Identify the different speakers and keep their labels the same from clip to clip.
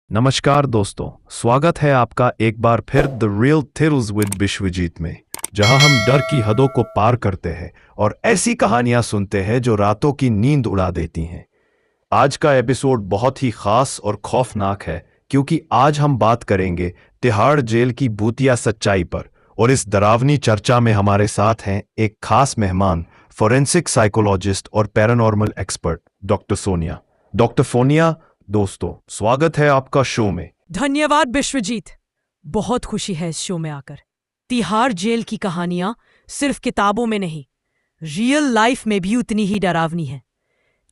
Speaker 1: नमस्कार दोस्तों, स्वागत है आपका एक बार फिर the real thrills with Vishwajeet में, जहां हम डर की हदों को पार करते हैं और ऐसी कहानियां सुनते हैं जो रातों की नींद उड़ा देती हैं। आज का एपिसोड बहुत ही खास और खौफनाक है क्योंकि आज हम बात करेंगे तिहाड़ जेल की भूतिया सच्चाई पर। और इस डरावनी चर्चा में हमारे साथ हैं एक खास मेहमान, फोरेंसिक साइकोलॉजिस्ट और paranormal expert doctor Sonia. Doctor Sonia, दोस्तों, स्वागत है आपका शो में।
Speaker 2: धन्यवाद विश्वजीत, बहुत खुशी है इस शो में आकर। तिहाड़ जेल की कहानियां सिर्फ किताबों में नहीं, रियल लाइफ में भी उतनी ही डरावनी है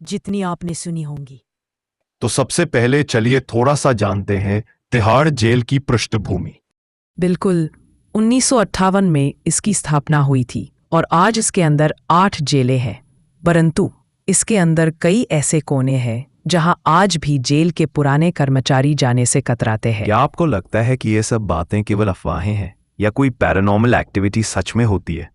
Speaker 2: जितनी आपने सुनी होंगी।
Speaker 1: तो सबसे पहले चलिए थोड़ा सा जानते हैं तिहाड़ जेल की पृष्ठभूमि।
Speaker 3: बिल्कुल, 1958 में इसकी स्थापना हुई थी और आज इसके अंदर 8 जेलें हैं। परंतु इसके अंदर कई ऐसे कोने हैं जहां आज भी जेल के पुराने कर्मचारी जाने से कतराते हैं।
Speaker 1: क्या आपको लगता है कि ये सब बातें केवल अफवाहें हैं या कोई पैरानॉर्मल एक्टिविटी सच में होती है?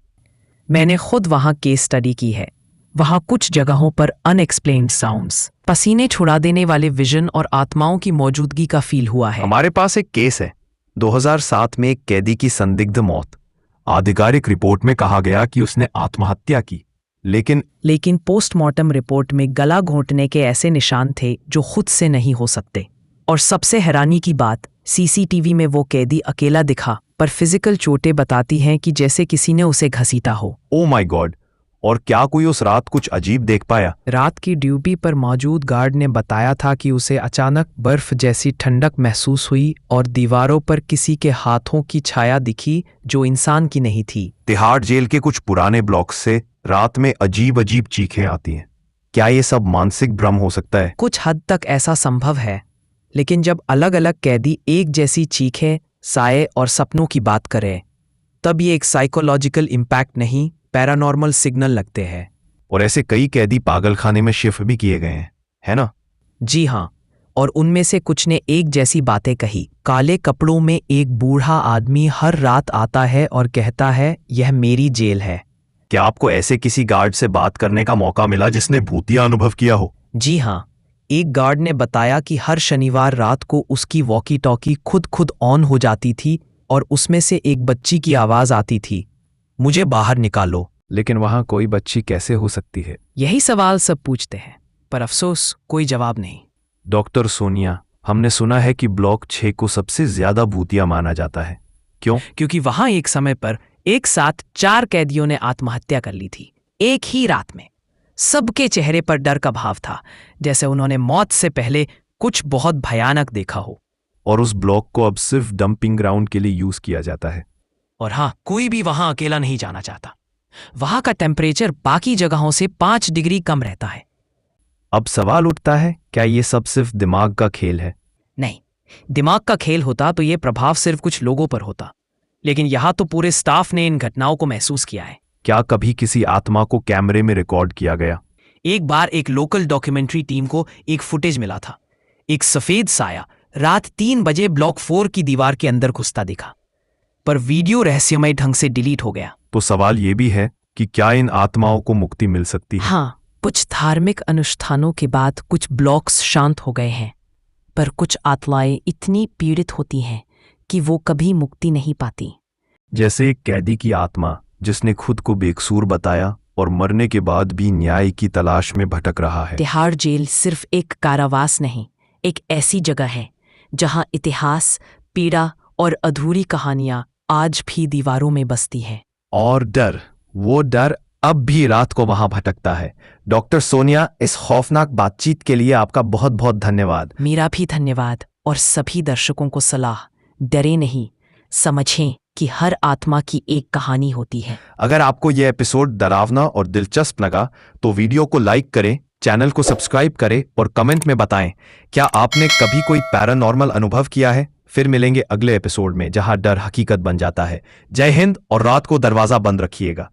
Speaker 3: मैंने खुद वहां केस स्टडी की है। वहां कुछ जगहों पर अनएक्सप्लेन्ड साउंड्स, पसीने छुड़ा देने वाले विजन और आत्माओं की मौजूदगी का फील हुआ है।
Speaker 1: हमारे पास एक केस है, 2007 में एक कैदी की संदिग्ध मौत। आधिकारिक रिपोर्ट में कहा गया कि उसने आत्महत्या की, लेकिन
Speaker 3: पोस्टमार्टम रिपोर्ट में गला घोंटने के ऐसे निशान थे जो खुद से नहीं हो सकते। और सबसे हैरानी की बात, सीसीटीवी में वो कैदी अकेला दिखा, पर फिजिकल चोटें बताती हैं कि जैसे किसी ने उसे घसीटा हो।
Speaker 1: Oh my God! और क्या कोई उस रात कुछ अजीब देख पाया?
Speaker 3: रात की ड्यूटी पर मौजूद गार्ड ने बताया था कि उसे अचानक बर्फ जैसी ठंडक महसूस हुई और दीवारों पर किसी के हाथों की छाया दिखी जो इंसान की नहीं थी।
Speaker 1: तिहाड़ जेल के कुछ पुराने ब्लॉक्स से रात में अजीब अजीब चीखें आती हैं। क्या ये सब मानसिक भ्रम हो सकता है?
Speaker 3: कुछ हद तक ऐसा संभव है, लेकिन जब अलग अलग कैदी एक जैसी चीखें, साये और सपनों की बात करें, तब ये एक साइकोलॉजिकल इम्पैक्ट नहीं, पैरानॉर्मल सिग्नल लगते हैं।
Speaker 1: और ऐसे कई कैदी पागलखाने में शिफ्ट भी किए गए हैं, है ना?
Speaker 3: जी हाँ, और उनमें से कुछ ने एक जैसी बातें कही। काले कपड़ों में एक बूढ़ा आदमी हर रात आता है और कहता है, यह मेरी जेल है।
Speaker 1: क्या आपको ऐसे किसी गार्ड से बात करने का मौका मिला जिसने भूतिया अनुभव किया हो?
Speaker 3: जी हाँ, एक गार्ड ने बताया कि हर शनिवार रात को उसकी वॉकी टॉकी खुद ऑन हो जाती थी और उसमें से एक बच्ची की आवाज आती थी, मुझे बाहर निकालो।
Speaker 1: लेकिन वहां कोई बच्ची कैसे हो सकती है?
Speaker 3: यही सवाल सब पूछते हैं, पर अफसोस कोई जवाब नहीं।
Speaker 1: डॉक्टर सोनिया, हमने सुना है कि ब्लॉक 6 को सबसे ज्यादा भूतिया माना जाता है। क्यों?
Speaker 3: क्योंकि वहां एक समय पर एक साथ 4 कैदियों ने आत्महत्या कर ली थी, एक ही रात में। सबके चेहरे पर डर का भाव था, जैसे उन्होंने मौत से पहले कुछ बहुत भयानक देखा हो।
Speaker 1: और उस ब्लॉक को अब सिर्फ डंपिंग ग्राउंड के लिए यूज किया जाता है।
Speaker 3: और हाँ, कोई भी वहां अकेला नहीं जाना चाहता। वहां का टेम्परेचर बाकी जगहों से 5 डिग्री कम रहता है।
Speaker 1: अब सवाल उठता है, क्या ये सब सिर्फ दिमाग का खेल है?
Speaker 3: नहीं, दिमाग का खेल होता तो ये प्रभाव सिर्फ कुछ लोगों पर होता, लेकिन यहां तो पूरे स्टाफ ने इन घटनाओं को महसूस किया है।
Speaker 1: क्या कभी किसी आत्मा को कैमरे में रिकॉर्ड किया गया?
Speaker 3: एक बार एक लोकल डॉक्यूमेंट्री टीम को एक फुटेज मिला था। एक सफेद साया रात 3 बजे ब्लॉक 4 की दीवार के अंदर घुसता दिखा, पर वीडियो रहस्यमय ढंग से डिलीट हो गया।
Speaker 1: तो सवाल ये भी है कि क्या इन आत्माओं को मुक्ति मिल सकती है?
Speaker 3: हाँ, कुछ धार्मिक अनुष्ठानों के बाद कुछ ब्लॉक्स शांत हो गए हैं, पर कुछ आत्माएं इतनी पीड़ित होती हैं कि वो कभी मुक्ति नहीं पाती।
Speaker 1: जैसे एक कैदी की आत्मा जिसने खुद को बेकसूर बताया और मरने के बाद भी न्याय की तलाश में भटक रहा है।
Speaker 3: तिहाड़ जेल सिर्फ एक कारावास नहीं, एक ऐसी जगह है जहां इतिहास, पीड़ा और अधूरी कहानियां आज भी दीवारों में बसती हैं।
Speaker 1: और डर, वो डर अब भी रात को वहां भटकता है। डॉक्टर सोनिया, इस खौफनाक बातचीत के लिए आपका बहुत बहुत धन्यवाद।
Speaker 3: मेरा भी धन्यवाद। और सभी दर्शकों को सलाह, डरे नहीं, समझें कि हर आत्मा की एक कहानी होती है।
Speaker 1: अगर आपको यह एपिसोड डरावना और दिलचस्प लगा तो वीडियो को लाइक करें, चैनल को सब्सक्राइब करें और कमेंट में बताएं क्या आपने कभी कोई पैरानॉर्मल अनुभव किया है। फिर मिलेंगे अगले एपिसोड में जहां डर हकीकत बन जाता है। जय हिंद, और रात को दरवाजा बंद रखिएगा।